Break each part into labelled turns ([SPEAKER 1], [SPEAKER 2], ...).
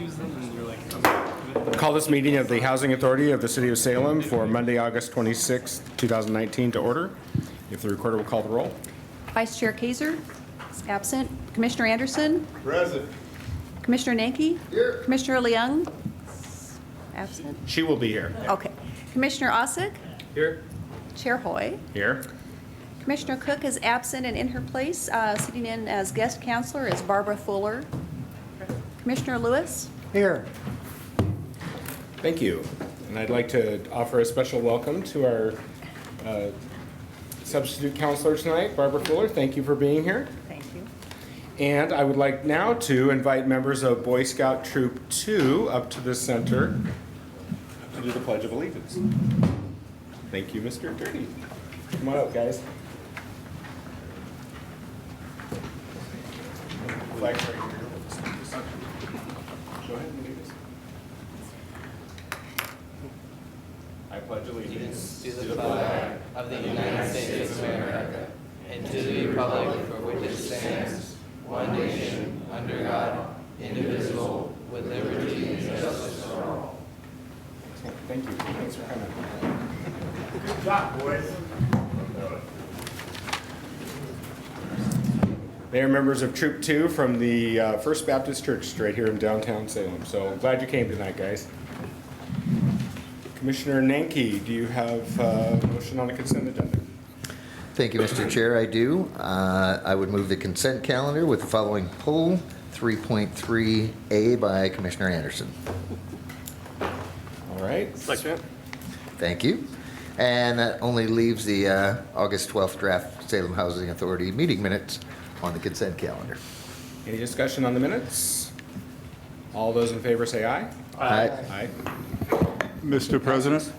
[SPEAKER 1] choose them and you're like, okay.
[SPEAKER 2] Call this meeting of the Housing Authority of the City of Salem for Monday, August 26, 2019 to order. If the recorder will call the roll.
[SPEAKER 3] Vice Chair Kaiser is absent. Commissioner Anderson?
[SPEAKER 4] Present.
[SPEAKER 3] Commissioner Nanke?
[SPEAKER 4] Here.
[SPEAKER 3] Commissioner Leung? Absent.
[SPEAKER 2] She will be here.
[SPEAKER 3] Okay. Commissioner Osick?
[SPEAKER 1] Here.
[SPEAKER 3] Chair Hoy?
[SPEAKER 2] Here.
[SPEAKER 3] Commissioner Cook is absent, and in her place, sitting in as guest counselor, is Barbara Fuller. Commissioner Lewis?
[SPEAKER 4] Here.
[SPEAKER 2] Thank you. And I'd like to offer a special welcome to our substitute counselor tonight, Barbara Fuller. Thank you for being here.
[SPEAKER 3] Thank you.
[SPEAKER 2] And I would like now to invite members of Boy Scout Troop 2 up to the center to do the Pledge of Allegiance. Thank you, Mr. Dirty. Come on up, guys. Flag's right here. Go ahead and lead us. I pledge allegiance
[SPEAKER 5] To the flag of the United States of America and to the republic for which it stands, one nation, under God, indivisible, with liberty and justice for all.
[SPEAKER 2] Thank you. Thanks for coming.
[SPEAKER 4] Good job, boys.
[SPEAKER 2] They are members of Troop 2 from the First Baptist Church right here in downtown Salem. So glad you came tonight, guys. Commissioner Nanke, do you have a motion on the consent agenda?
[SPEAKER 6] Thank you, Mr. Chair. I do. I would move the consent calendar with the following pull, 3.3A by Commissioner Anderson.
[SPEAKER 2] All right.
[SPEAKER 1] Second.
[SPEAKER 6] Thank you. And that only leaves the August 12th draft Salem Housing Authority meeting minutes on the consent calendar.
[SPEAKER 2] Any discussion on the minutes? All those in favor say aye.
[SPEAKER 6] Aye.
[SPEAKER 2] Aye.
[SPEAKER 4] Mr. President,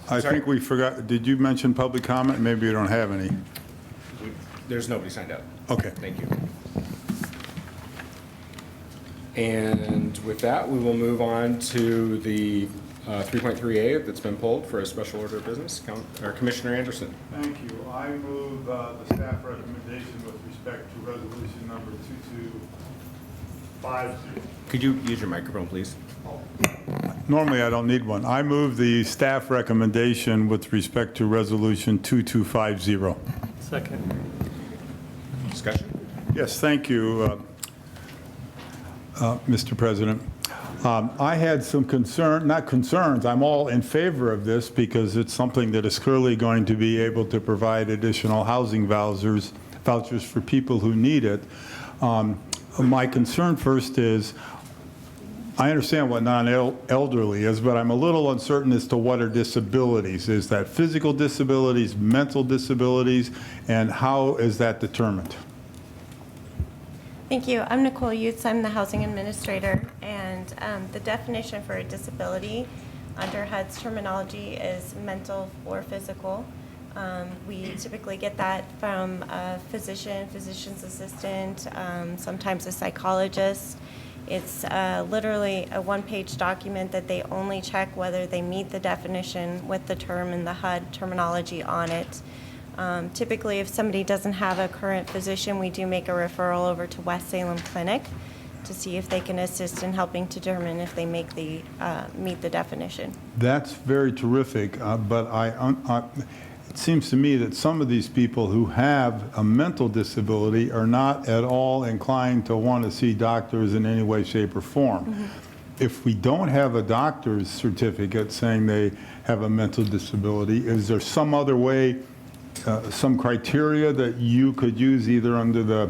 [SPEAKER 4] I
[SPEAKER 2] Sorry?
[SPEAKER 4] think we forgot, did you mention public comment? Maybe you don't have any.
[SPEAKER 2] There's nobody signed up.
[SPEAKER 4] Okay.
[SPEAKER 2] Thank you. And with that, we will move on to the 3.3A that's been pulled for a special order of business. Commissioner Anderson.
[SPEAKER 7] Thank you. I move the staff recommendation with respect to resolution number 2250.
[SPEAKER 2] Could you use your microphone, please?
[SPEAKER 7] Normally, I don't need one. I move the staff recommendation with respect to resolution 2250.
[SPEAKER 1] Second.
[SPEAKER 2] Discussion?
[SPEAKER 7] Yes, thank you, Mr. President. I had some not concerns, I'm all in favor of this because it's something that is clearly going to be able to provide additional housing vouchers for people who need it. My concern first is, I understand what non-elderly is, but I'm a little uncertain as to what are disabilities. Is that physical disabilities, mental disabilities, and how is that determined?
[SPEAKER 8] Thank you. I'm Nicole Utz. I'm the housing administrator, and the definition for a disability under HUD's terminology is mental or physical. We typically get that from a physician, physician's assistant, sometimes a psychologist. It's literally a one-page document that they only check whether they meet the definition with the term and the HUD terminology on it. Typically, if somebody doesn't have a current physician, we do make a referral over to West Salem Clinic to see if they can assist in helping to determine if they meet the definition.
[SPEAKER 7] That's very terrific, but it seems to me that some of these people who have a mental disability are not at all inclined to want to see doctors in any way, shape, or form. Mm-hmm. If we don't have a doctor's certificate saying they have a mental disability, is there some other way, some criteria that you could use either under the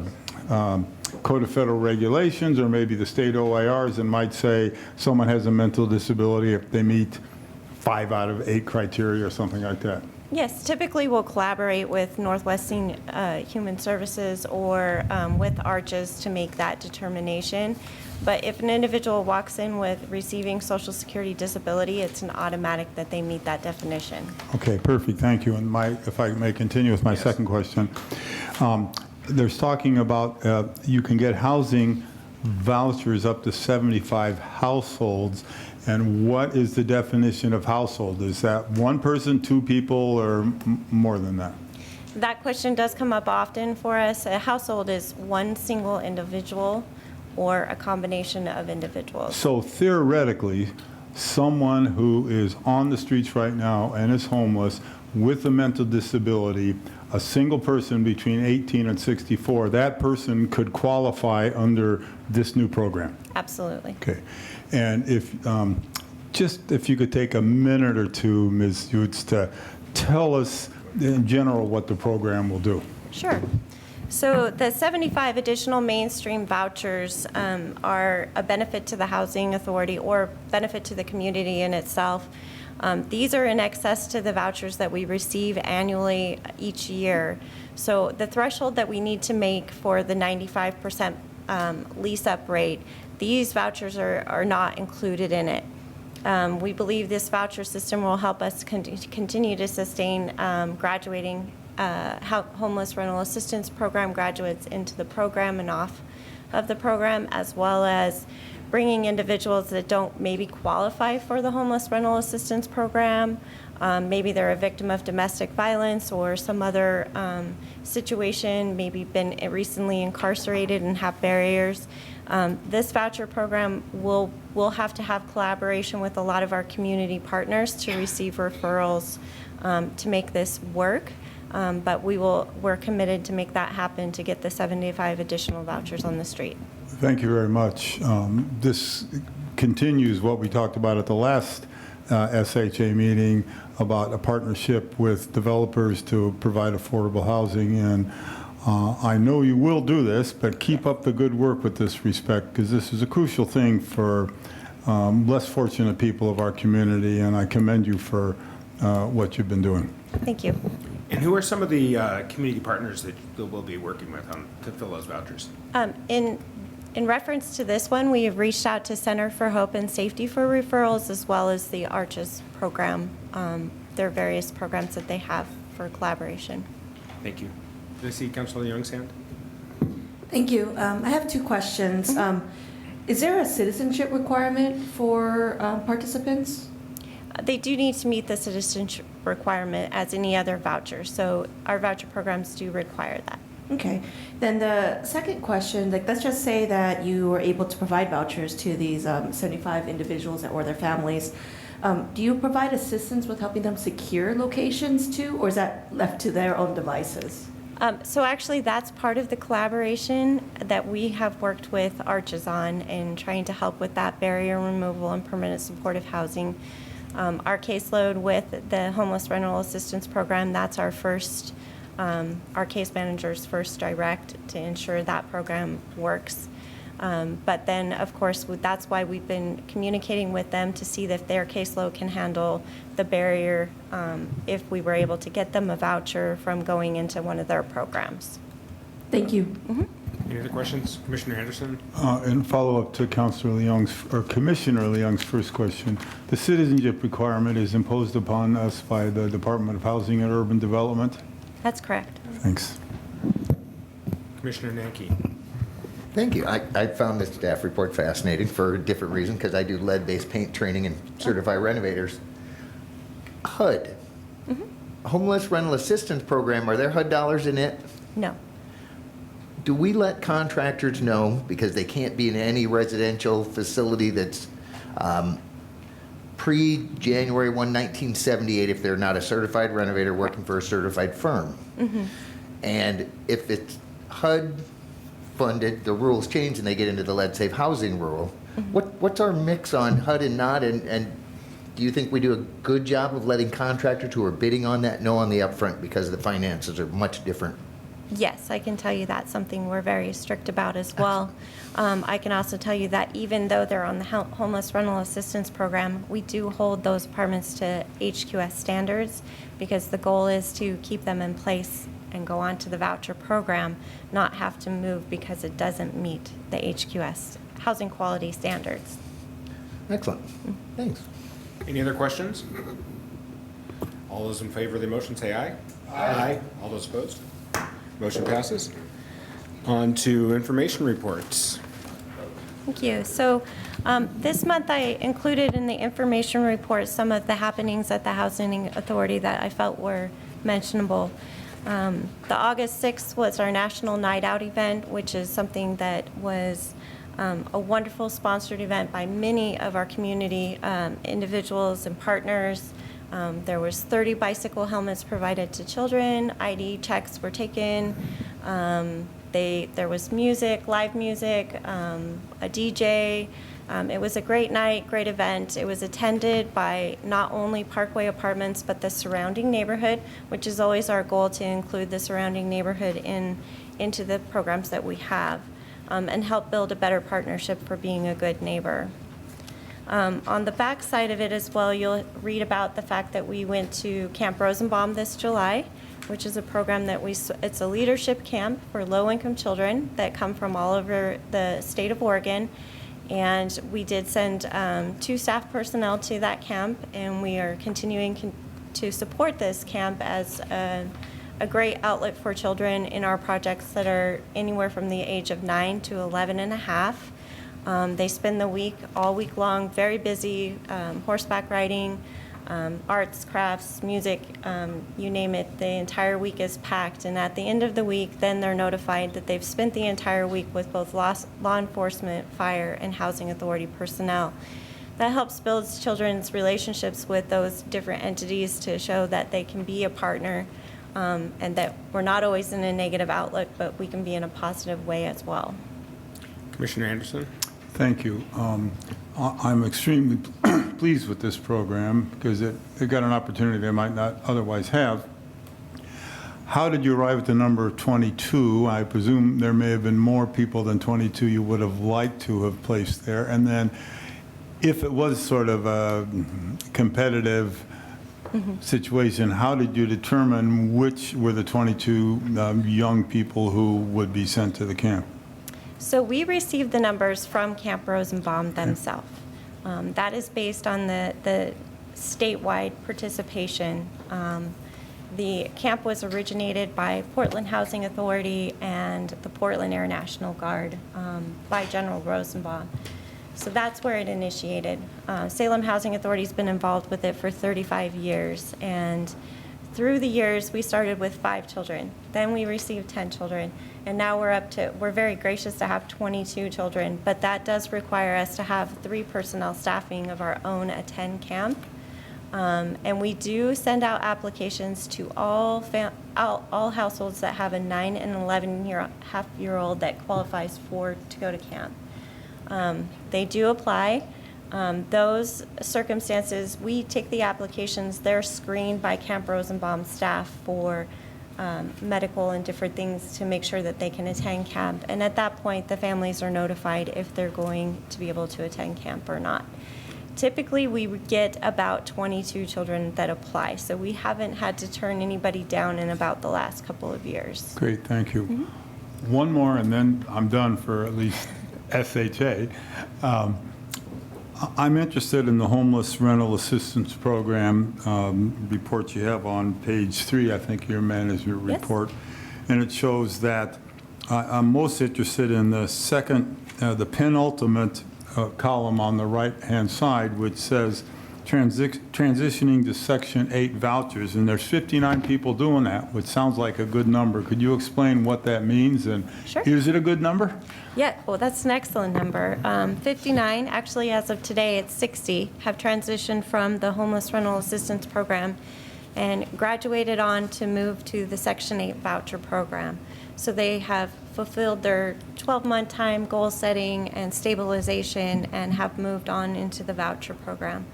[SPEAKER 7] Code of Federal Regulations or maybe the state OIRs and might say someone has a mental disability if they meet 5 out of 8 criteria or something like that?
[SPEAKER 8] Yes, typically we'll collaborate with Northwest Human Services or with ARCHES to make that determination. But if an individual walks in with receiving Social Security disability, it's an automatic that they meet that definition.
[SPEAKER 7] Okay, perfect, thank you. And if I may continue with my second question. There's talking about you can get housing vouchers up to 75 households. And what is the definition of household? Is that one person, 2 people, or more than that?
[SPEAKER 8] That question does come up often for us. A household is one single individual or a combination of individuals.
[SPEAKER 7] So theoretically, someone who is on the streets right now and is homeless with a mental disability, a single person between 18 and 64, that person could qualify under this new program?
[SPEAKER 8] Absolutely.
[SPEAKER 7] Okay. And if, just if you could take a minute or two, Ms. Utes, to tell us in general what the program will do.
[SPEAKER 8] Sure. So the 75 additional mainstream vouchers are a benefit to the housing authority or benefit to the community in itself. These are in excess to the vouchers that we receive annually each year. So the threshold that we need to make for the 95% lease-up rate, these vouchers are not included in it. We believe this voucher system will help us continue to sustain graduating homeless rental assistance program graduates into the program and off of the program, as well as bringing individuals that don't maybe qualify for the homeless rental assistance program. Maybe they're a victim of domestic violence or some other situation, maybe been recently incarcerated and have barriers. This voucher program will have to have collaboration with a lot of our community partners to receive referrals to make this work. But we're committed to make that happen to get the 75 additional vouchers on the street.
[SPEAKER 7] Thank you very much. This continues what we talked about at the last SHA meeting about a partnership with developers to provide affordable housing. And I know you will do this, but keep up the good work with this respect, because this is a crucial thing for less fortunate people of our community, and I commend you for what you've been doing.
[SPEAKER 8] Thank you.
[SPEAKER 2] And who are some of the community partners that we'll be working with to fill those vouchers?
[SPEAKER 8] In reference to this one, we have reached out to Center for Hope and Safety for referrals, as well as the ARCHES program. There are various programs that they have for collaboration.
[SPEAKER 2] Thank you. Did I see Councilor Young's hand?
[SPEAKER 9] Thank you. I have two questions. Is there a citizenship requirement for participants?
[SPEAKER 8] They do need to meet the citizenship requirement as any other voucher, so our voucher programs do require that.
[SPEAKER 9] Okay. Then the second question, like, let's just say that you were able to provide vouchers to these 75 individuals or their families. Do you provide assistance with helping them secure locations too, or is that left to their own devices?
[SPEAKER 8] So actually, that's part of the collaboration that we have worked with ARCHES on in trying to help with that barrier removal and permanent supportive housing. Our caseload with the Homeless Rental Assistance Program, that's our first, our case manager's first direct to ensure that program works. But then, of course, that's why we've been communicating with them to see if their caseload can handle the barrier if we were able to get them a voucher from going into one of their programs.
[SPEAKER 9] Thank you.
[SPEAKER 8] Mm-hmm.
[SPEAKER 2] Any other questions? Commissioner Henderson?
[SPEAKER 7] In follow-up to Councilor Leung's, or Commissioner Leung's first question, the citizenship requirement is imposed upon us by the Department of Housing and Urban Development?
[SPEAKER 8] That's correct.
[SPEAKER 7] Thanks.
[SPEAKER 2] Commissioner Nanki?
[SPEAKER 6] Thank you. I found this staff report fascinating for a different reason, because I do lead-based paint training and certify renovators. HUD, Homeless Rental Assistance Program, are there HUD dollars in it?
[SPEAKER 8] No.
[SPEAKER 6] Do we let contractors know, because they can't be in any residential facility that's pre-January 1, 1978, if they're not a certified renovator working for a certified firm? And if it's HUD funded, the rules change and they get into the lead safe housing rule. What's our mix on HUD and not, and do you think we do a good job of letting contractors who are bidding on that know on the upfront, because the finances are much different?
[SPEAKER 8] Yes, I can tell you that's something we're very strict about as well. I can also tell you that even though they're on the Homeless Rental Assistance Program, we do hold those apartments to HQS standards, because the goal is to keep them in place and go on to the voucher program, not have to move because it doesn't meet the HQS housing quality standards.
[SPEAKER 6] Excellent. Thanks.
[SPEAKER 2] Any other questions? All those in favor of the motion say aye. Aye. All those opposed? Motion passes. On to information reports.
[SPEAKER 8] Thank you. So this month I included in the information report some of the happenings at the Housing Authority that I felt were mentionable. The August 6th was our National Night Out event, which is something that was a wonderful sponsored event by many of our community individuals and partners. There was 30 bicycle helmets provided to children. ID checks were taken. There was music, live music, a DJ. It was a great night, great event. It was attended by not only Parkway Apartments, but the surrounding neighborhood, which is always our goal, to include the surrounding neighborhood into the programs that we have, and help build a better partnership for being a good neighbor. On the back side of it as well, you'll read about the fact that we went to Camp Rosenbaum this July, which is a program that it's a leadership camp for low-income children that come from all over the state of Oregon. And we did send 2 staff personnel to that camp, and we are continuing to support this camp as a great outlet for children in our projects that are anywhere from the age of 9 to 11 and a half. They spend the week, all week long, very busy, horseback riding, arts, crafts, music, you name it. The entire week is packed, and at the end of the week, then they're notified that they've spent the entire week with both law enforcement, fire, and housing authority personnel. That helps build children's relationships with those different entities to show that they can be a partner, and that we're not always in a negative outlook, but we can be in a positive way as well.
[SPEAKER 2] Commissioner Anderson?
[SPEAKER 7] Thank you. I'm extremely pleased with this program because it got an opportunity they might not otherwise have. How did you arrive at the number 22? I presume there may have been more people than 22 you would have liked to have placed there. And then if it was sort of a competitive situation, how did you determine which were the 22 young people who would be sent to the camp?
[SPEAKER 8] So we received the numbers from Camp Rosenbaum themselves. That is based on the statewide participation. The camp was originated by Portland Housing Authority and the Portland Air National Guard by General Rosenbaum. So that's where it initiated. Salem Housing Authority has been involved with it for 35 years, and through the years we started with 5 children. Then we received 10 children, and now we're very gracious to have 22 children, but that does require us to have 3 personnel staffing of our own attend camp. And we do send out applications to all households that have a 9 and 11-year-old that qualifies to go to camp. They do apply. Those circumstances, we take the applications, they're screened by Camp Rosenbaum staff for medical and different things to make sure that they can attend camp. And at that point, the families are notified if they're going to be able to attend camp or not. Typically, we would get about 22 children that apply, so we haven't had to turn anybody down in about the last couple of years.
[SPEAKER 7] Great, thank you. One more, and then I'm done for at least SHA. I'm interested in the Homeless Rental Assistance Program report you have on page 3, I think, your management report. And it shows that I'm most interested in the the penultimate column on the right-hand side, which says transitioning to Section 8 vouchers. And there's 59 people doing that, which sounds like a good number. Could you explain what that means? And
[SPEAKER 8] Sure.
[SPEAKER 7] Is it a good number?
[SPEAKER 8] Yeah, well, that's an excellent number. 59, actually, as of today, it's 60, have transitioned from the Homeless Rental Assistance Program and graduated on to move to the Section 8 voucher program. So they have fulfilled their 12-month time goal setting and stabilization and have moved on into the voucher program.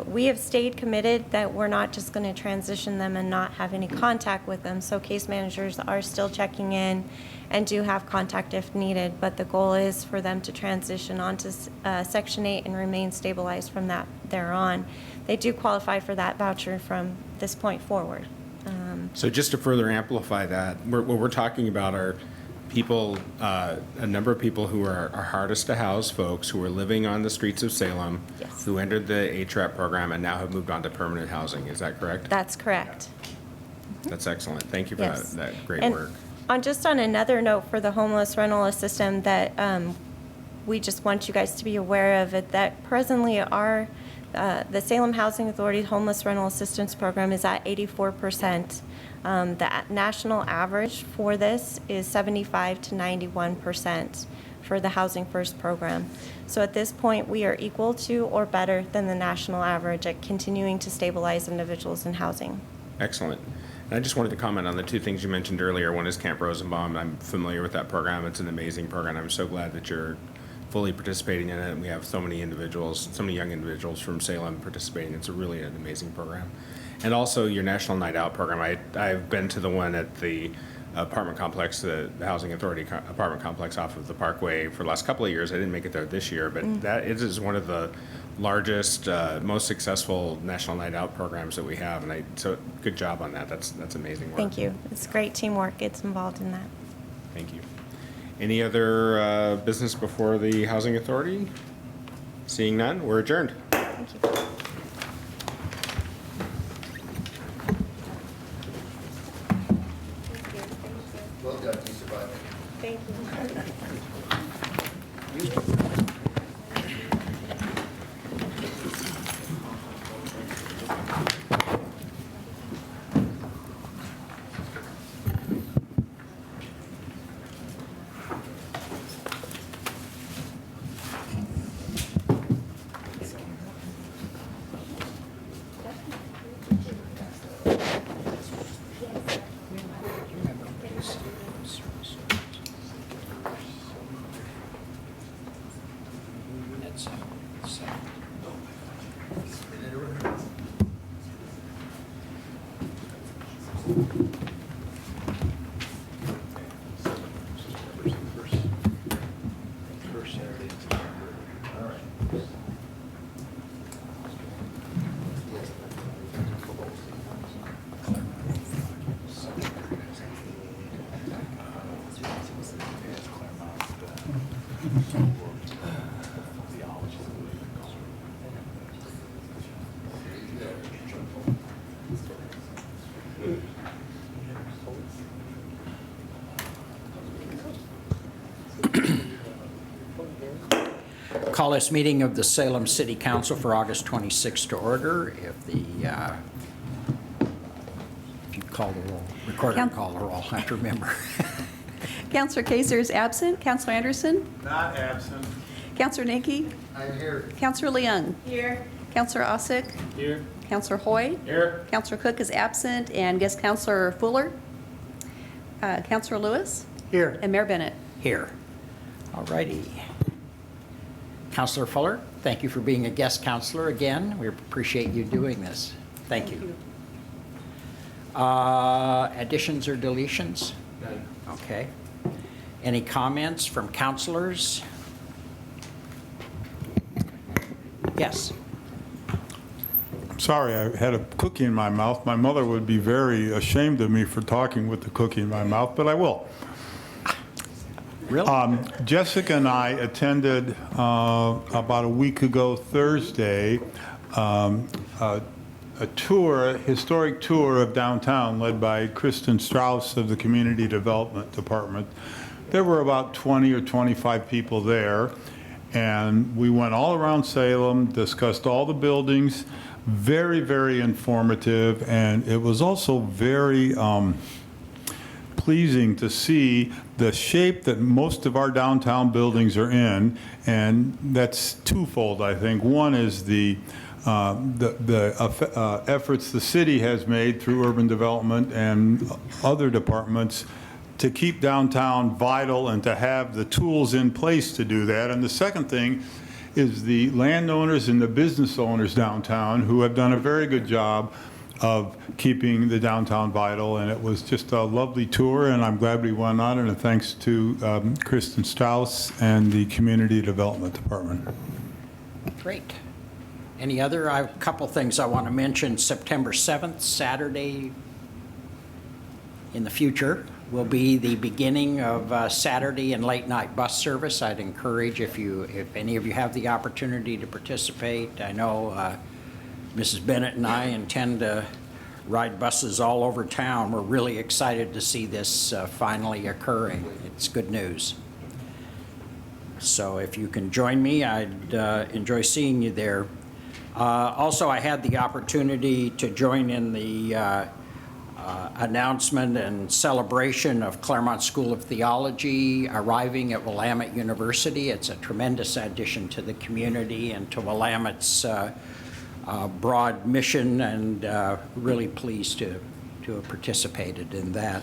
[SPEAKER 8] We have stayed committed that we're not just going to transition them and not have any contact with them. So case managers are still checking in and do have contact if needed, but the goal is for them to transition onto Section 8 and remain stabilized from that thereon. They do qualify for that voucher from this point forward.
[SPEAKER 2] So just to further amplify that, what we're talking about are people, a number of people who are hardest to house folks who are living on the streets of Salem,
[SPEAKER 8] Yes.
[SPEAKER 2] who entered the HRAP program and now have moved on to permanent housing. Is that correct?
[SPEAKER 8] That's correct.
[SPEAKER 2] That's excellent. Thank you for
[SPEAKER 8] Yes.
[SPEAKER 2] that great
[SPEAKER 8] And
[SPEAKER 2] work.
[SPEAKER 8] on another note for the homeless rental assistance that we just want you guys to be aware of it, that presently the Salem Housing Authority Homeless Rental Assistance Program is at 84%. The national average for this is 75 to 91%. for the Housing First program. So at this point, we are equal to or better than the national average at continuing to stabilize individuals in housing.
[SPEAKER 2] Excellent. And I just wanted to comment on the two things you mentioned earlier. One is Camp Rosenbaum. I'm familiar with that program. It's an amazing program. I'm so glad that you're fully participating in it. And we have so many individuals, so many young individuals from Salem participating. It's really an amazing program. And also your National Night Out program. I've been to the one at the apartment complex, the Housing Authority apartment complex off of the Parkway for the last couple of years. I didn't make it there this year, but that it is one of the largest, most successful National Night Out programs that we have. And so good job on that. That's amazing work.
[SPEAKER 8] Thank you. It's great teamwork. It's involved in that.
[SPEAKER 2] Thank you. Any other business before the Housing Authority? Seeing none, we're adjourned.
[SPEAKER 8] Thank you.
[SPEAKER 6] Well done, you survived.
[SPEAKER 8] Thank you.
[SPEAKER 10] Call this meeting of the Salem City Council for August 26th to order. If the, if you call the roll, recorder can call the roll, I have to remember.
[SPEAKER 3] Counselor Kaser is absent. Counselor Anderson?
[SPEAKER 4] Not absent.
[SPEAKER 3] Counselor Naky?
[SPEAKER 6] I'm here.
[SPEAKER 3] Counselor Leung?
[SPEAKER 8] Here.
[SPEAKER 3] Counselor Osick?
[SPEAKER 1] Here.
[SPEAKER 3] Counselor Hoy?
[SPEAKER 1] Here.
[SPEAKER 3] Counselor Cook is absent, and guest Counselor Fuller? Counselor Lewis?
[SPEAKER 10] Here.
[SPEAKER 3] And Mayor Bennett?
[SPEAKER 10] Here. All righty. Councilor Fuller, thank you for being a guest counselor again. We appreciate you doing this. Thank you. Additions or deletions?
[SPEAKER 1] None.
[SPEAKER 10] Okay. Any comments from counselors? Yes.
[SPEAKER 7] Sorry, I had a cookie in my mouth. My mother would be very ashamed of me for talking with the cookie in my mouth, but I will.
[SPEAKER 10] Really?
[SPEAKER 7] Jessica and I attended about a week ago Thursday a historic tour of downtown led by Kristen Strauss of the Community Development Department. There were about 20 or 25 people there, and we went all around Salem, discussed all the buildings, very, very informative, and it was also very pleasing to see the shape that most of our downtown buildings are in, and that's twofold, I think. One is the efforts the city has made through urban development and other departments to keep downtown vital and to have the tools in place to do that. And the second thing is the landowners and the business owners downtown who have done a very good job of keeping the downtown vital, and it was just a lovely tour, and I'm glad we went on it, and thanks to Kristen Strauss and the Community Development Department.
[SPEAKER 10] Great. Any other? I have a couple things I want to mention. September 7th, Saturday in the future, will be the beginning of Saturday and late night bus service. I'd encourage if any of you have the opportunity to participate. I know Mrs. Bennett and I intend to ride buses all over town. We're really excited to see this finally occurring. It's good news. So if you can join me, I'd enjoy seeing you there. Also, I had the opportunity to join in the announcement and celebration of Claremont School of Theology arriving at Willamette University. It's a tremendous addition to the community and to Willamette's broad mission, and really pleased to have participated in that.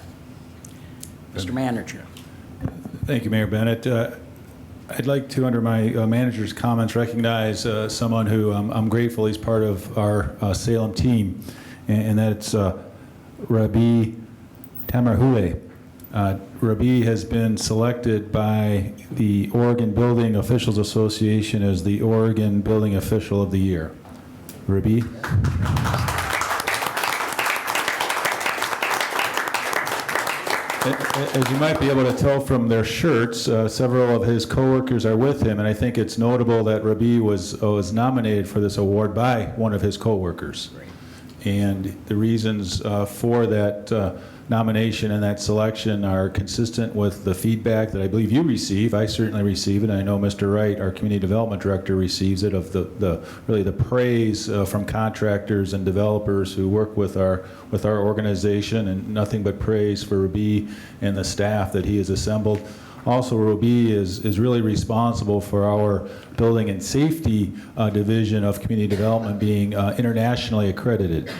[SPEAKER 10] Mr. Manager.
[SPEAKER 11] Thank you, Mayor Bennett. I'd like to, under my manager's comments, recognize someone who I'm grateful he's part of our Salem team, and that's Rabbi Tamarhule. Rabbi has been selected by the Oregon Building Officials Association as the Oregon Building Official of the Year. Rabbi. As you might be able to tell from their shirts, several of his coworkers are with him, and I think it's notable that Rabbi was nominated for this award by one of his coworkers. And the reasons for that nomination and that selection are consistent with the feedback that I believe you receive. I certainly receive it. I know Mr. Wright, our community development director, receives it, of really the praise from contractors and developers who work with our organization, and nothing but praise for Rabbi and the staff that he has assembled. Also, Rabbi is really responsible for our building and safety division of community development being internationally accredited.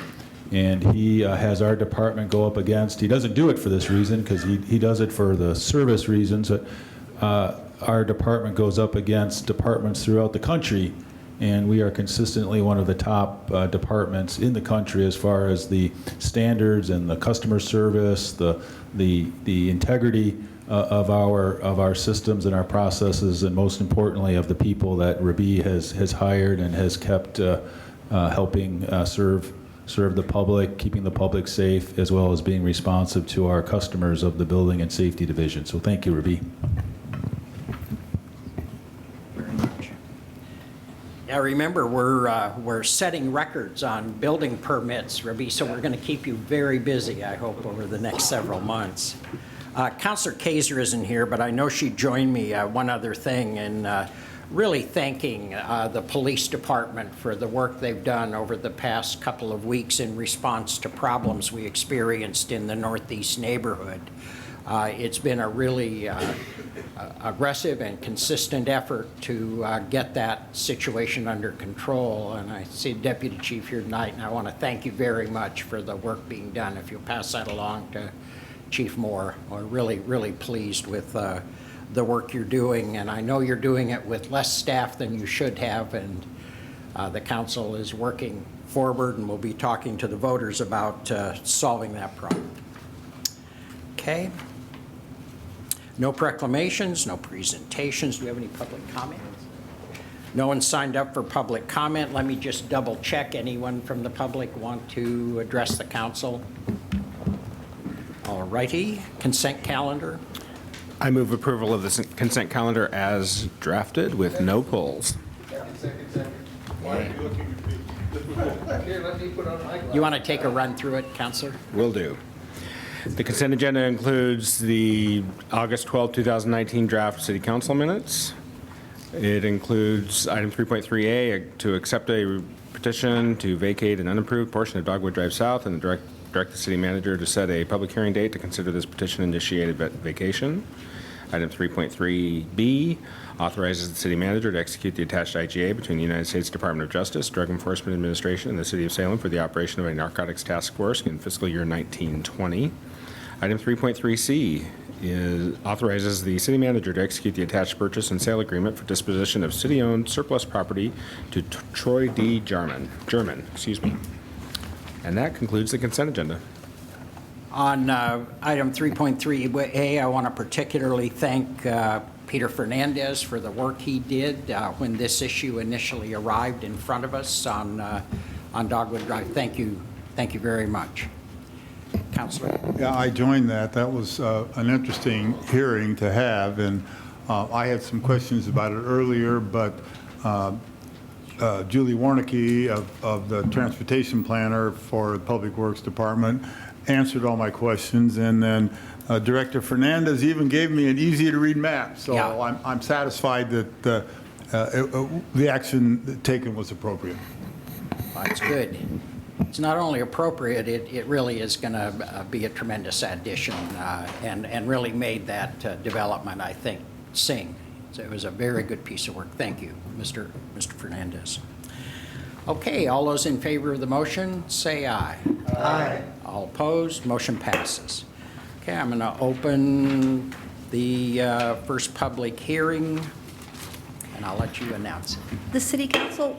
[SPEAKER 11] And he has our department go up against, he doesn't do it for this reason because he does it for the service reasons, but our department goes up against departments throughout the country, and we are consistently one of the top departments in the country as far as the standards and the customer service, the integrity of our systems and our processes, and most importantly of the people that Rabbi has hired and has kept helping serve the public, keeping the public safe, as well as being responsive to our customers of the Building and Safety Division. So thank you, Rabbi.
[SPEAKER 10] Very much. Yeah, remember, we're setting records on building permits, Rabbi, so we're going to keep you very busy, I hope, over the next several months. Councilor Kaiser isn't here, but I know she joined me one other thing in really thanking the police department for the work they've done over the past couple of weeks in response to problems we experienced in the Northeast neighborhood. It's been a really aggressive and consistent effort to get that situation under control. And I see the Deputy Chief here tonight, and I want to thank you very much for the work being done. If you'll pass that along to Chief Moore, we're really, really pleased with the work you're doing, and I know you're doing it with less staff than you should have, and the council is working forward, and we'll be talking to the voters about solving that problem. Okay. No proclamations, no presentations. Do we have any public comments? No one signed up for public comment. Let me just double check. Anyone from the public want to address the council? All righty. Consent calendar.
[SPEAKER 2] I move approval of the consent calendar as drafted with no polls.
[SPEAKER 10] You want to take a run through it, Councilor?
[SPEAKER 2] Will do. The consent agenda includes the August 12, 2019 draft city council minutes. It includes item 3.3A to accept a petition to vacate an unapproved portion of Dogwood Drive South and direct the city manager to set a public hearing date to consider this petition-initiated vacation. Item 3.3B authorizes the city manager to execute the attached IGA between the United States Department of Justice, Drug Enforcement Administration, and the City of Salem for the operation of a narcotics task force in fiscal year 1920. Item 3.3C authorizes the city manager to execute the attached purchase and sale agreement for disposition of city-owned surplus property to Troy D. German. And that concludes the consent agenda.
[SPEAKER 10] On item 3.3A, I want to particularly thank Peter Fernandez for the work he did when this issue initially arrived in front of us on Dogwood Drive. Thank you very much. Councilor?
[SPEAKER 7] Yeah, I joined that. That was an interesting hearing to have, and I had some questions about it earlier, but Julie Warnicki of the Transportation Planner for the Public Works Department answered all my questions, and then Director Fernandez even gave me an easy-to-read map. So yeah. I'm satisfied that the action taken was appropriate.
[SPEAKER 10] That's good. it's not only appropriate, it really is going to be a tremendous addition and really made that development, I think, sing. So it was a very good piece of work. Thank you, Mr. Fernandez. Okay, all those in favor of the motion, say aye.
[SPEAKER 6] Aye.
[SPEAKER 10] All opposed, motion passes. Okay, I'm going to open the first public hearing, and I'll let you announce it.
[SPEAKER 3] The City Council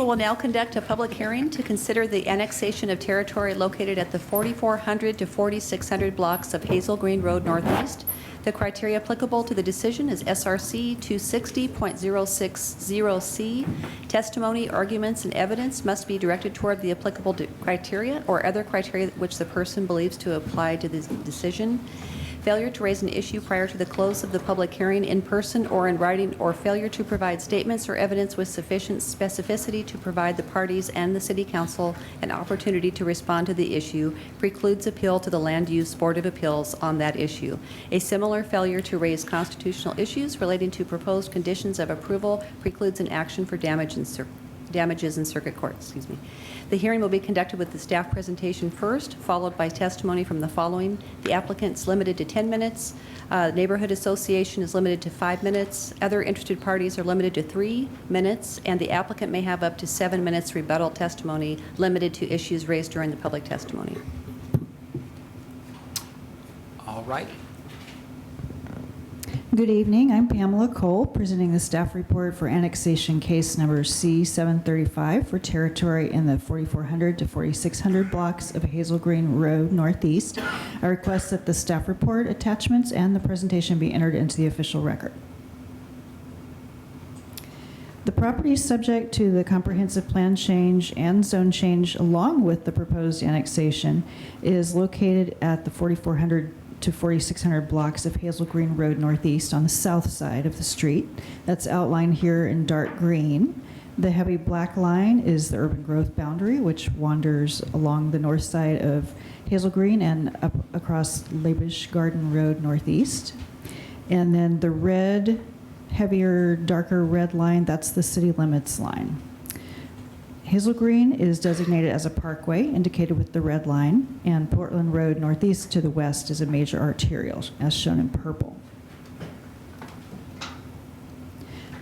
[SPEAKER 3] will now conduct a public hearing to consider the annexation of territory located at the 4400 to 4600 blocks of Hazelgreen Road Northeast. The criteria applicable to the decision is SRC 260.060C. Testimony, arguments, and evidence must be directed toward the applicable criteria or other criteria which the person believes to apply to this decision. Failure to raise an issue prior to the close of the public hearing in person or in writing, or failure to provide statements or evidence with sufficient specificity to provide the parties and the City Council an opportunity to respond to the issue precludes appeal to the Land Use Board of Appeals on that issue. A similar failure to raise constitutional issues relating to proposed conditions of approval precludes an action for damages in circuit court. The hearing will be conducted with the staff presentation first, followed by testimony from the following. The applicant's limited to 10 minutes. Neighborhood association is limited to 5 minutes. Other interested parties are limited to 3 minutes, and the applicant may have up to 7 minutes rebuttal testimony limited to issues raised during the public testimony.
[SPEAKER 10] All right.
[SPEAKER 12] Good evening. I'm Pamela Cole, presenting the staff report for annexation case number C-735 for territory in the 4400 to 4600 blocks of Hazelgreen Road Northeast. I request that the staff report, attachments, and the presentation be entered into the official record. The property subject to the comprehensive plan change and zone change along with the proposed annexation is located at the 4400 to 4600 blocks of Hazelgreen Road Northeast on the south side of the street. That's outlined here in dark green. The heavy black line is the urban growth boundary, which wanders along the north side of Hazelgreen and up across Labish Garden Road Northeast. And then the red, heavier, darker red line, that's the city limits line. Hazelgreen is designated as a parkway, indicated with the red line, and Portland Road Northeast to the west is a major arterial, as shown in purple.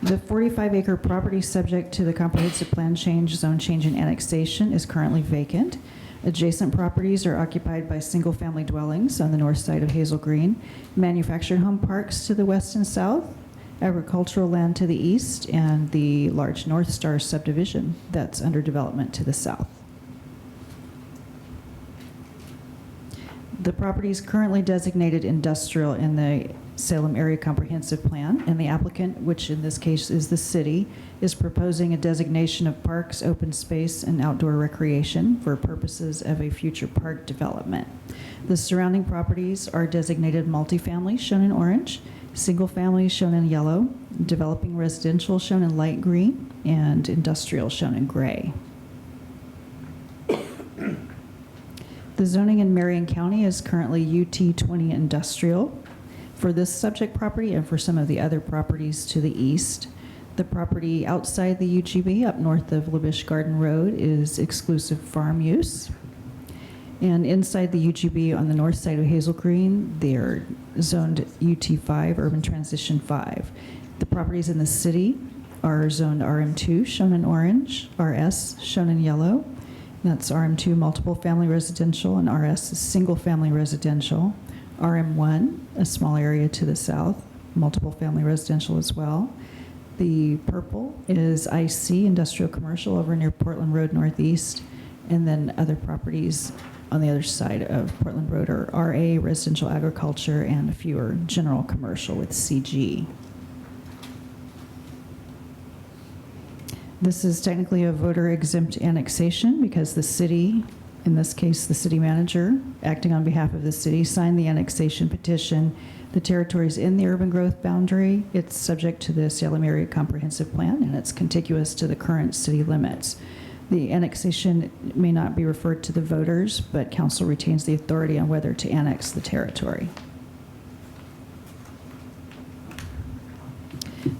[SPEAKER 12] The 45-acre property subject to the comprehensive plan change, zone change, and annexation is currently vacant. Adjacent properties are occupied by single-family dwellings on the north side of Hazelgreen, manufactured home parks to the west and south, agricultural land to the east, and the large North Star subdivision that's under development to the south. The property is currently designated industrial in the Salem Area Comprehensive Plan, and the applicant, which in this case is the city, is proposing a designation of parks, open space, and outdoor recreation for purposes of a future park development. The surrounding properties are designated multifamily, shown in orange, single family shown in yellow, developing residential shown in light green, and industrial shown in gray. The zoning in Marion County is currently UT20 industrial for this subject property and for some of the other properties to the east. The property outside the UGB up north of Labish Garden Road is exclusive farm use. And inside the UGB on the north side of Hazelgreen, they're zoned UT5, Urban Transition 5. The properties in the city are zoned RM2, shown in orange, RS, shown in yellow. That's RM2, multiple family residential, and RS is single family residential. RM1, a small area to the south, multiple family residential as well. The purple is IC, industrial commercial, over near Portland Road Northeast. And then other properties on the other side of Portland Road are RA, residential agriculture, and a few are general commercial with CG. This is technically a voter exempt annexation because the city, in this case the city manager, acting on behalf of the city, signed the annexation petition. The territory is in the urban growth boundary. It's subject to the Salem Area Comprehensive Plan, and it's contiguous to the current city limits. The annexation may not be referred to the voters, but council retains the authority on whether to annex the territory.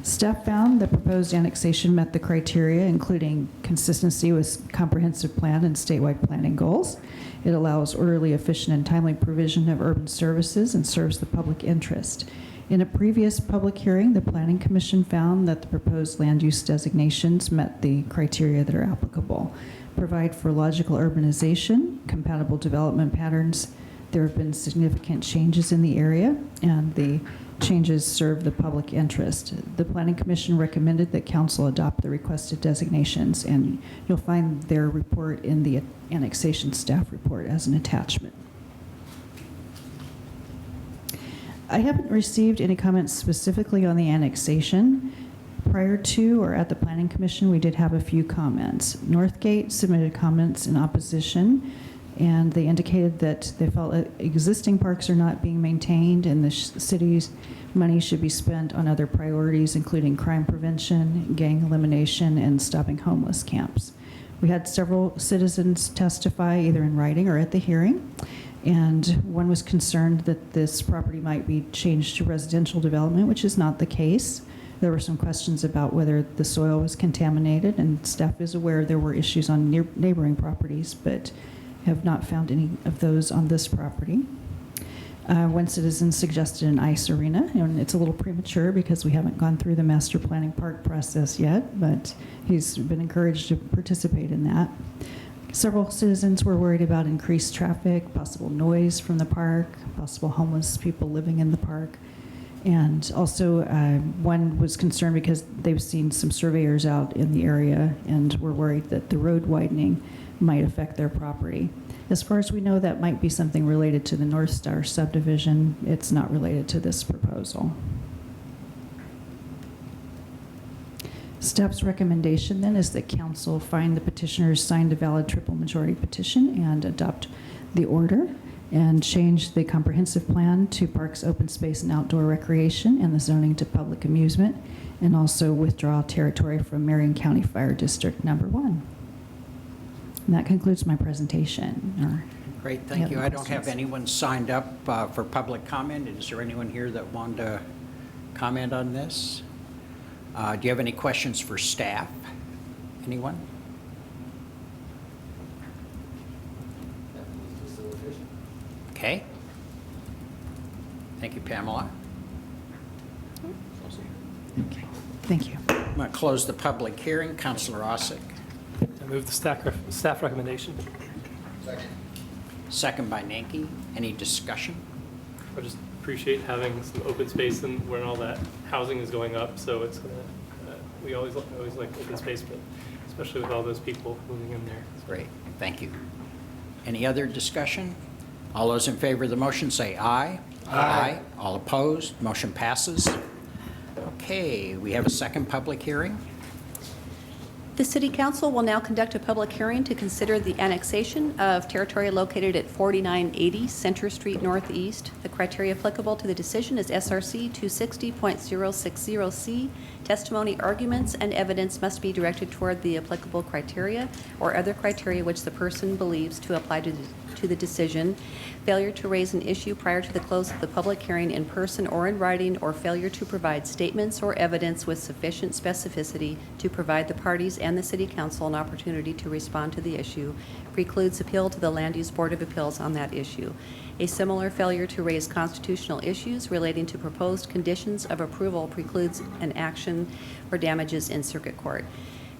[SPEAKER 12] Staff found the proposed annexation met the criteria, including consistency with comprehensive plan and statewide planning goals. It allows orderly, efficient, and timely provision of urban services and serves the public interest. In a previous public hearing, the Planning Commission found that the proposed land use designations met the criteria that are applicable. Provide for logical urbanization, compatible development patterns. There have been significant changes in the area, and the changes serve the public interest. The Planning Commission recommended that Council adopt the requested designations, and you'll find their report in the annexation staff report as an attachment. I haven't received any comments specifically on the annexation. Prior to or at the Planning Commission, we did have a few comments. Northgate submitted comments in opposition, and they indicated that they felt that existing parks are not being maintained and the city's money should be spent on other priorities, including crime prevention, gang elimination, and stopping homeless camps. We had several citizens testify either in writing or at the hearing, and one was concerned that this property might be changed to residential development, which is not the case. There were some questions about whether the soil was contaminated, and staff is aware there were issues on neighboring properties, but have not found any of those on this property. One citizen suggested an ice arena, and it's a little premature because we haven't gone through the master planning park process yet, but he's been encouraged to participate in that. Several citizens were worried about increased traffic, possible noise from the park, possible homeless people living in the park. And also, one was concerned because they've seen some surveyors out in the area and were worried that the road widening might affect their property. As far as we know, that might be something related to the North Star subdivision. It's not related to this proposal. Staff's recommendation then is that council find the petitioners signed a valid triple majority petition and adopt the order and change the comprehensive plan to parks, open space, and outdoor recreation, and the zoning to public amusement, and also withdraw territory from Marion County Fire District Number 1. And that concludes my presentation.
[SPEAKER 10] Great, thank you. I don't have anyone signed up for public comment. Is there anyone here that wanted to comment on this? Do you have any questions for staff? Anyone? Okay. Thank you, Pamela.
[SPEAKER 12] Okay. Thank you.
[SPEAKER 10] I'm going to close the public hearing. Councilor Ossick.
[SPEAKER 1] I move the staff recommendation.
[SPEAKER 10] Second by Nanki. Any discussion?
[SPEAKER 1] I just appreciate having some open space and when all that housing is going up. So it's gonna. We always like open space, but especially with all those people moving in there.
[SPEAKER 10] Great. Thank you. Any other discussion? All those in favor of the motion say aye. Aye. All opposed? Motion passes. Okay, we have a second public hearing.
[SPEAKER 3] The City Council will now conduct a public hearing to consider the annexation of territory located at 4980 Center Street Northeast. The criteria applicable to the decision is SRC 260.060C. Testimony, arguments, and evidence must be directed toward the applicable criteria or other criteria which the person believes to apply to the decision. Failure to raise an issue prior to the close of the public hearing in person or in writing, or failure to provide statements or evidence with sufficient specificity to provide the parties and the City Council an opportunity to respond to the issue, precludes appeal to the Land Use Board of Appeals on that issue. A similar failure to raise constitutional issues relating to proposed conditions of approval precludes an action or damages in circuit court.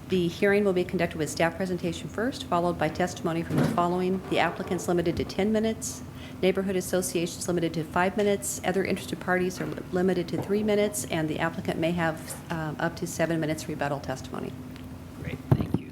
[SPEAKER 3] The hearing will be conducted with staff presentation first, followed by testimony from the following: the applicants limited to 10 minutes, neighborhood associations limited to 5 minutes, other interested parties are limited to 3 minutes, and the applicant may have up to 7 minutes rebuttal testimony.
[SPEAKER 10] Great, thank you.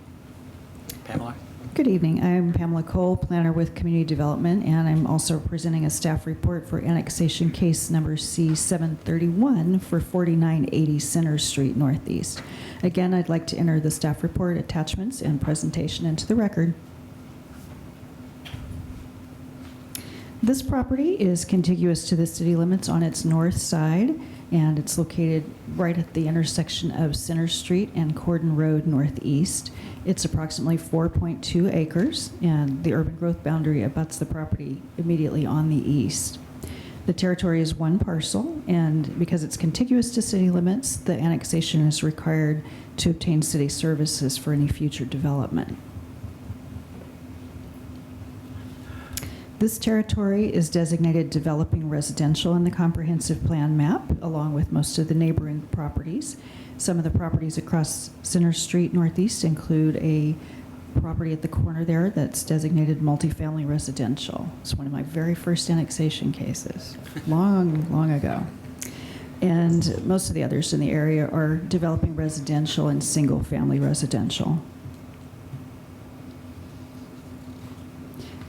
[SPEAKER 10] Pamela?
[SPEAKER 12] Good evening. I'm Pamela Cole, planner with Community Development, and I'm also presenting a staff report for annexation case number C731 for 4980 Center Street Northeast. Again, I'd like to enter the staff report, attachments, and presentation into the record. This property is contiguous to the city limits on its north side, and it's located right at the intersection of Center Street and Cordon Road Northeast. It's approximately 4.2 acres, and the urban growth boundary abuts the property immediately on the east. The territory is one parcel, and because it's contiguous to city limits, the annexation is required to obtain city services for any future development. This territory is designated developing residential in the comprehensive plan map, along with most of the neighboring properties. Some of the properties across Center Street Northeast include a property at the corner there that's designated multifamily residential. It's one of my very first annexation cases, long ago. And most of the others in the area are developing residential and single-family residential.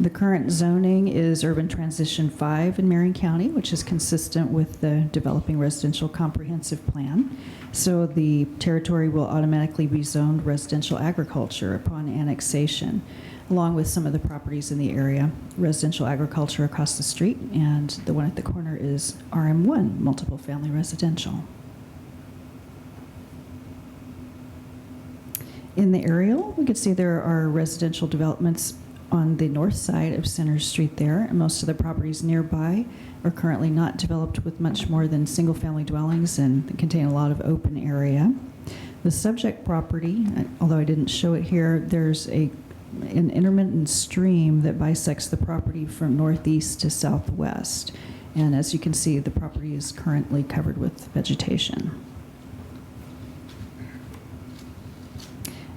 [SPEAKER 12] The current zoning is Urban Transition 5 in Marion County, which is consistent with the Developing Residential Comprehensive Plan. So the territory will automatically be zoned residential agriculture upon annexation, along with some of the properties in the area. Residential agriculture across the street, and the one at the corner is RM1, multiple family residential. In the aerial, we can see there are residential developments on the north side of Center Street there, and most of the properties nearby are currently not developed with much more than single-family dwellings and contain a lot of open area. The subject property, although I didn't show it here, there's an intermittent stream that bisects the property from northeast to southwest. And as you can see, the property is currently covered with vegetation.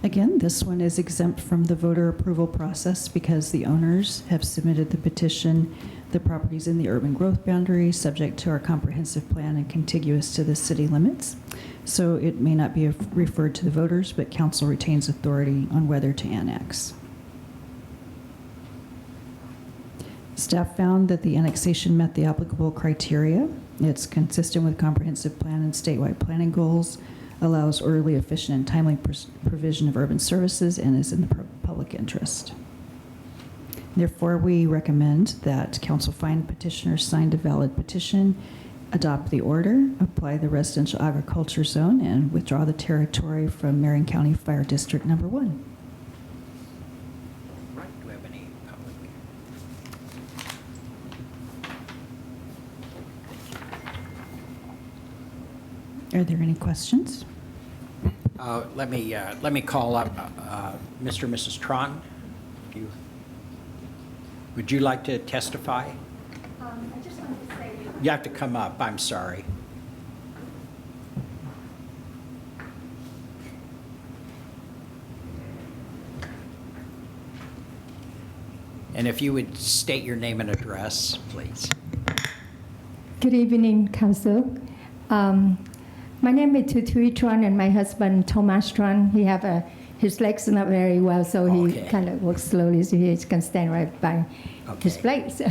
[SPEAKER 12] Again, this one is exempt from the voter approval process because the owners have submitted the petition. The property's in the urban growth boundary, subject to our comprehensive plan and contiguous to the city limits. So it may not be referred to the voters, but council retains authority on whether to annex. Staff found that the annexation met the applicable criteria. It's consistent with comprehensive plan and statewide planning goals, allows orderly, efficient, and timely provision of urban services, and is in the public interest. Therefore, we recommend that council find petitioners signed a valid petition, adopt the order, apply the residential agriculture zone, and withdraw the territory from Marion County Fire District Number 1.
[SPEAKER 10] Right, do we have any public?
[SPEAKER 12] Are there any questions?
[SPEAKER 10] Let me call up Mr. and Mrs. Tron. Would you like to testify?
[SPEAKER 13] I just wanted to say.
[SPEAKER 10] You have to come up, I'm sorry. And if you would state your name and address, please.
[SPEAKER 13] Good evening, Council. My name is Tutui Tron, and my husband Thomas Tron. His legs are not very well, so he kind of walks slowly, so he can stand right by his place.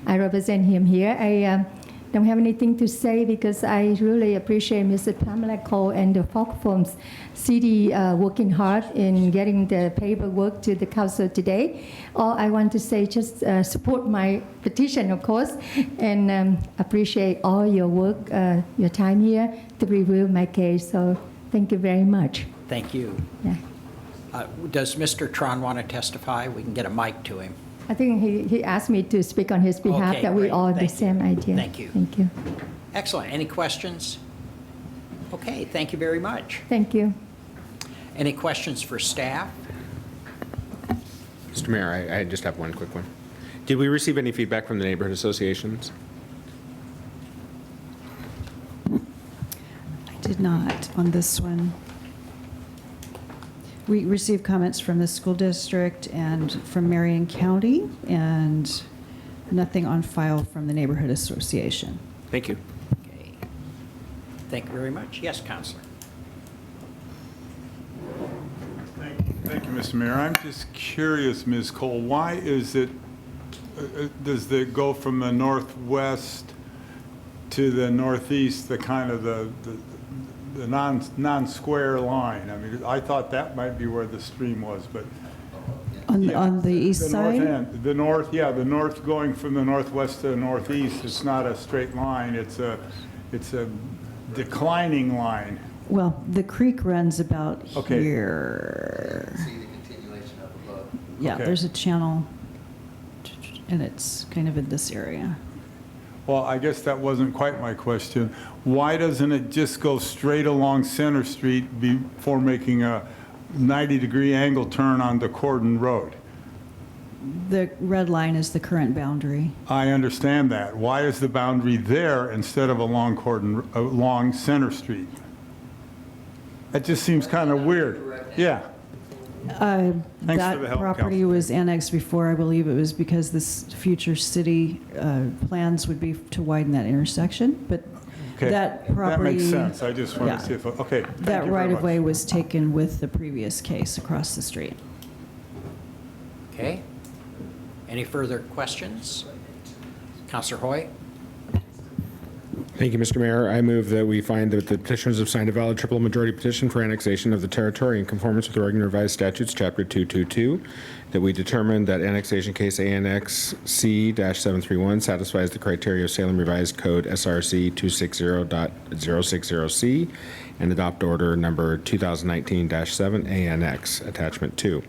[SPEAKER 13] I represent him here. I don't have anything to say because I really appreciate Mr. Pamela Cole and the Folk Farms City working hard in getting the paperwork to the council today. All I want to say, just support my petition, of course, and appreciate all your work, your time here to review my case. So thank you very much.
[SPEAKER 10] Thank you.
[SPEAKER 13] Yeah.
[SPEAKER 10] Does Mr. Tron want to testify? We can get a mic to him.
[SPEAKER 13] I think he asked me to speak on his behalf,
[SPEAKER 10] Okay,
[SPEAKER 13] that we
[SPEAKER 10] great.
[SPEAKER 13] all have the
[SPEAKER 10] Thank
[SPEAKER 13] same
[SPEAKER 10] you.
[SPEAKER 13] idea.
[SPEAKER 10] Thank you.
[SPEAKER 13] Thank you.
[SPEAKER 10] Excellent. Any questions? Okay, thank you very much.
[SPEAKER 13] Thank you.
[SPEAKER 10] Any questions for staff?
[SPEAKER 2] Mr. Mayor, I just have one quick one. Did we receive any feedback from the neighborhood associations?
[SPEAKER 12] I did not on this one. We received comments from the school district and from Marion County, and nothing on file from the neighborhood association.
[SPEAKER 2] Thank you.
[SPEAKER 10] Okay. Thank you very much. Yes, Counselor.
[SPEAKER 7] Thank you, Mr. Mayor. I'm just curious, Ms. Cole, why is it, does it go from the northwest to the northeast, the kind of the non-square line? I mean, I thought that might be where the stream was, but.
[SPEAKER 12] On the east side?
[SPEAKER 7] North end, the north going from the northwest to the northeast. It's not a straight line. It's a declining line.
[SPEAKER 12] Well, the creek runs about
[SPEAKER 7] Okay.
[SPEAKER 12] here.
[SPEAKER 6] See the continuation up above.
[SPEAKER 12] Yeah,
[SPEAKER 7] Okay.
[SPEAKER 12] there's a channel, and it's kind of in this area.
[SPEAKER 7] Well, I guess that wasn't quite my question. Why doesn't it just go straight along Center Street before making a 90-degree angle turn onto Cordon Road?
[SPEAKER 12] The red line is the current boundary.
[SPEAKER 7] I understand that. Why is the boundary there instead of along Center Street? That just seems kind of weird. Yeah.
[SPEAKER 12] That
[SPEAKER 7] for the help,
[SPEAKER 12] property
[SPEAKER 7] Council.
[SPEAKER 12] was annexed before. I believe it was because this future city plans would be to widen that intersection, but
[SPEAKER 7] Okay.
[SPEAKER 12] that property.
[SPEAKER 7] That makes sense. I just wanted
[SPEAKER 12] yeah.
[SPEAKER 7] to see if, okay. thank
[SPEAKER 12] That
[SPEAKER 7] you very much.
[SPEAKER 12] right-of-way was taken with the previous case across the street.
[SPEAKER 10] Okay. Any further questions? Counselor Hoy?
[SPEAKER 2] Thank you, Mr. Mayor. I move that we find that the petitioners have signed a valid triple majority petition for annexation of the territory in conformance with the Oregon Revised Statutes, Chapter 222, that we determine that annexation case ANX C-731 satisfies the criteria of Salem Revised Code SRC 260.060C, and adopt order number 2019-7 ANX, Attachment 2.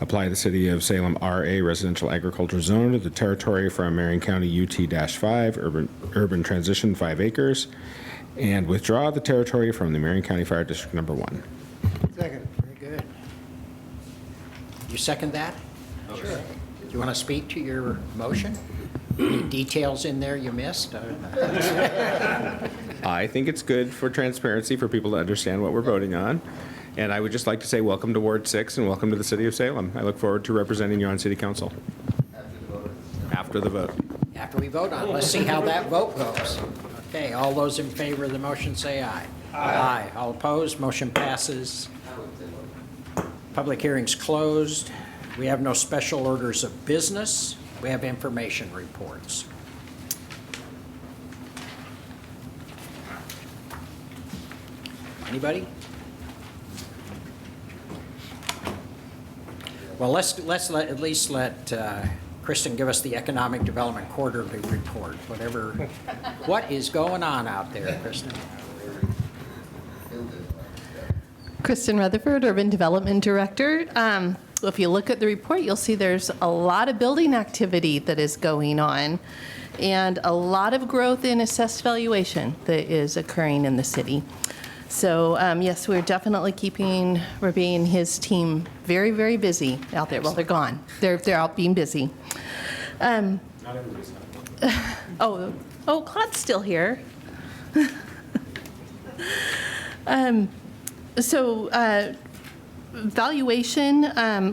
[SPEAKER 2] Apply the City of Salem RA Residential Agriculture Zone to the territory from Marion County UT-5, Urban Transition 5 acres, and withdraw the territory from the Marion County Fire District Number 1.
[SPEAKER 10] Second. Very good. You second that? Sure. Do you want to speak to your motion? Any details in there you missed?
[SPEAKER 2] I think it's good for transparency for people to understand what we're voting on. And I would just like to say welcome to Ward 6 and welcome to the City of Salem. I look forward to representing you on City Council. After the vote.
[SPEAKER 10] After we vote on it, let's see how that vote goes. Okay, all those in favor of the motion say aye. Aye. All opposed, motion passes. Public hearing's closed. We have no special orders of business. We have information reports. Anybody? Well, at least let Kristen give us the Economic Development Quarterly Report, what is going on out there, Kristen?
[SPEAKER 14] Kristen Rutherford, Urban Development Director. If you look at the report, you'll see there's a lot of building activity that is going on and a lot of growth in assessed valuation that is occurring in the city. So yes, we're definitely keeping Rabi and his team very, very busy out there. Well, they're gone. They're out being busy.
[SPEAKER 2] Not everybody's
[SPEAKER 14] Oh, Claude's still here. Valuation,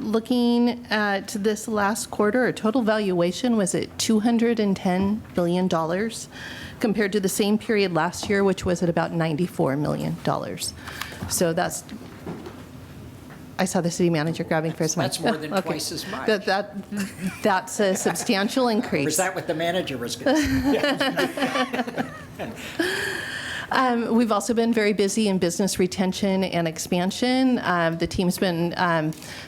[SPEAKER 14] looking at this last quarter, our total valuation was at $210 billion compared to the same period last year, which was at about $94 million. So that's, I saw the city manager grabbing for his mic.
[SPEAKER 10] That's more than
[SPEAKER 14] Okay.
[SPEAKER 10] twice as much.
[SPEAKER 14] That's a substantial increase.
[SPEAKER 10] Or is that what the manager was going to say?
[SPEAKER 14] We've also been very busy in business retention and expansion. The team's been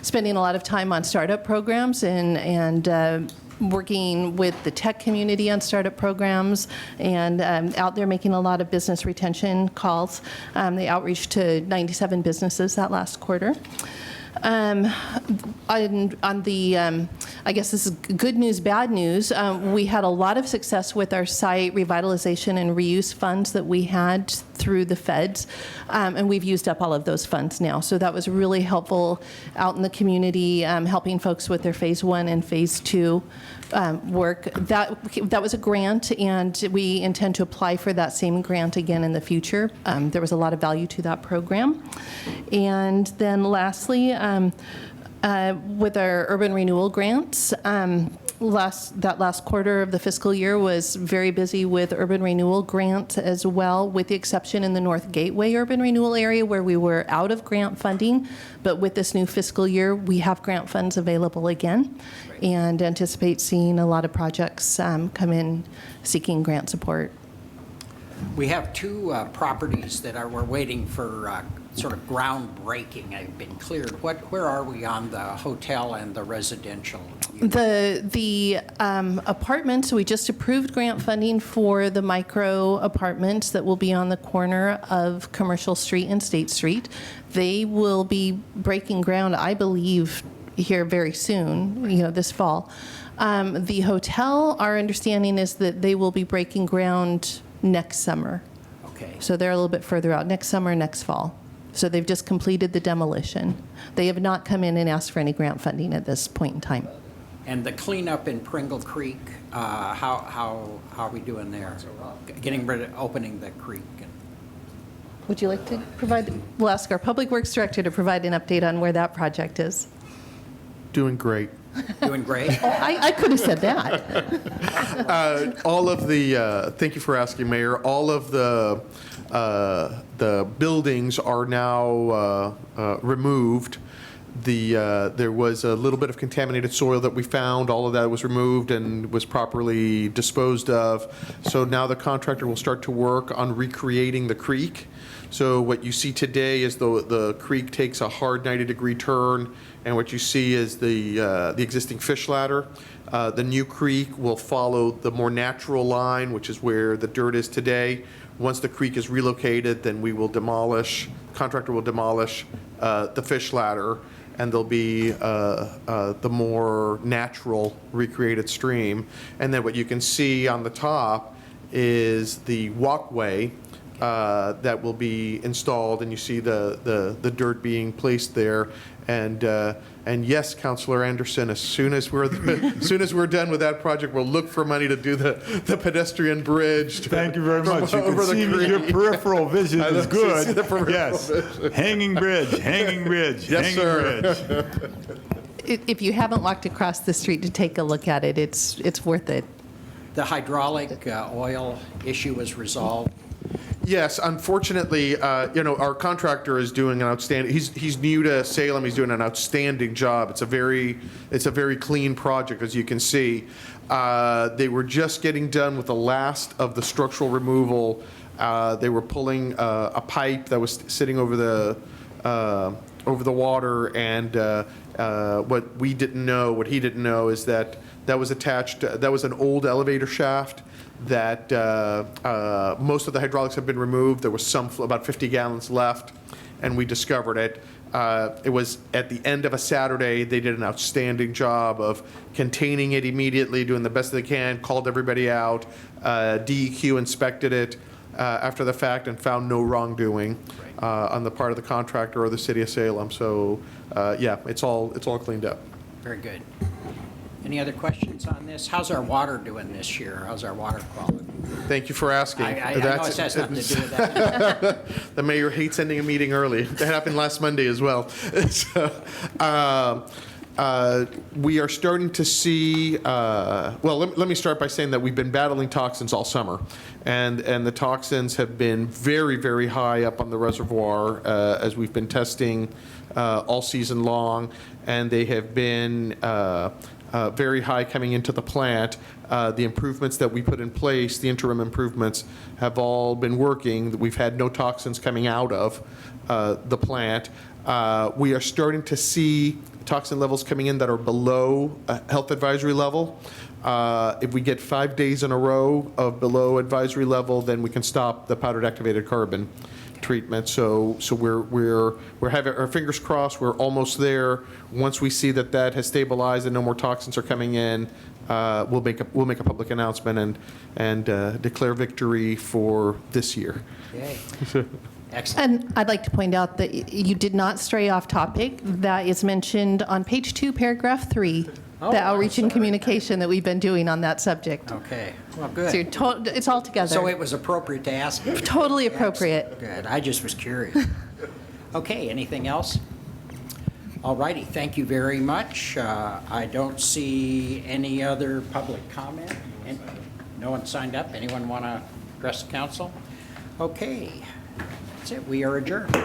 [SPEAKER 14] spending a lot of time on startup programs and working with the tech community on startup programs and out there making a lot of business retention calls. They outreached to 97 businesses that last quarter. On the, I guess this is good news, bad news, we had a lot of success with our site revitalization and reuse funds that we had through the feds, and we've used up all of those funds now. So that was really helpful out in the community, helping folks with their phase 1 and phase 2 work. That was a grant, and we intend to apply for that same grant again in the future. There was a lot of value to that program. And then lastly, with our urban renewal grants, that last quarter of the fiscal year was very busy with urban renewal grants as well, with the exception in the North Gateway urban renewal area where we were out of grant funding. But with this new fiscal year, we have grant funds available again and anticipate seeing a lot of projects come in seeking grant support.
[SPEAKER 10] We have two properties that we're waiting for sort of groundbreaking. Have been cleared. Where are we on the hotel and the residential?
[SPEAKER 14] The apartments, we just approved grant funding for the micro apartments that will be on the corner of Commercial Street and State Street. They will be breaking ground, I believe, here very soon, this fall. The hotel, our understanding is that they will be breaking ground next summer.
[SPEAKER 10] Okay.
[SPEAKER 14] So they're a little bit further out, next summer, next fall. So they've just completed the demolition. They have not come in and asked for any grant funding at this point in time.
[SPEAKER 10] And the cleanup in Pringle Creek, how are we doing there? Getting rid of, opening the creek?
[SPEAKER 14] Would you like to provide, we'll ask our Public Works Director to provide an update on where that project is.
[SPEAKER 15] Doing great.
[SPEAKER 10] Doing great?
[SPEAKER 14] I could have said that.
[SPEAKER 15] All of the, thank you for asking, Mayor. All of the buildings are now removed. There was a little bit of contaminated soil that we found. All of that was removed and was properly disposed of. So now the contractor will start to work on recreating the creek. So what you see today is the creek takes a hard 90-degree turn, and what you see is the existing fish ladder. The new creek will follow the more natural line, which is where the dirt is today. Once the creek is relocated, then we will demolish, contractor will demolish the fish ladder, and there'll be the more natural recreated stream. And then what you can see on the top is the walkway that will be installed, and you see the dirt being placed there. And yes, Councilor Anderson, as soon as we're done with that project, we'll look for money to do the pedestrian bridge.
[SPEAKER 7] Thank you very much. You can see me, your peripheral vision is good. Yes. Hanging bridge, hanging bridge,
[SPEAKER 15] Yes,
[SPEAKER 7] hanging
[SPEAKER 15] sir.
[SPEAKER 7] bridge.
[SPEAKER 14] If you haven't walked across the street to take a look at it, it's worth it.
[SPEAKER 10] The hydraulic oil issue was resolved.
[SPEAKER 15] Yes, unfortunately, our contractor is doing an outstanding. He's new to Salem. He's doing an outstanding job. It's a very clean project, as you can see. They were just getting done with the last of the structural removal. They were pulling a pipe that was sitting over the water, and what he didn't know is that was attached. That was an old elevator shaft. That most of the hydraulics have been removed. There was some, about 50 gallons left, and we discovered it. It was at the end of a Saturday. They did an outstanding job of containing it immediately, doing the best they can, called everybody out. DEQ inspected it after the fact and found no wrongdoing on the part of the contractor or the city of Salem. So yeah, it's all cleaned up.
[SPEAKER 10] Very good. Any other questions on this? How's our water doing this year? How's our water quality?
[SPEAKER 15] Thank you for asking.
[SPEAKER 10] I know it has nothing to do with that.
[SPEAKER 15] The mayor hates ending a meeting early. That happened last Monday as well. So, we are starting to see, let me start by saying that we've been battling toxins all summer. And the toxins have been very, very high up on the reservoir as we've been testing all season long. And they have been very high coming into the plant. The improvements that we put in place, the interim improvements, have all been working. We've had no toxins coming out of the plant. We are starting to see toxin levels coming in that are below health advisory level. If we get 5 days in a row of below advisory level, then we can stop the powdered activated carbon treatment. So we're having our fingers crossed. We're almost there. Once we see that has stabilized and no more toxins are coming in, we'll make a public announcement and declare victory for this year.
[SPEAKER 10] Okay. Excellent.
[SPEAKER 14] And I'd like to point out that you did not stray off topic. That is mentioned on page 2, paragraph 3.
[SPEAKER 10] Oh,
[SPEAKER 14] the outreach
[SPEAKER 10] sorry.
[SPEAKER 14] and communication that we've been doing on that subject.
[SPEAKER 10] Okay. Well, good.
[SPEAKER 14] So it's all together.
[SPEAKER 10] So it was appropriate to ask.
[SPEAKER 14] Totally appropriate.
[SPEAKER 10] Good. I just was curious. Okay. Anything else? All righty. Thank you very much. I don't see any other public comment. No one signed up. Anyone want to address the council? Okay. That's it. We are adjourned.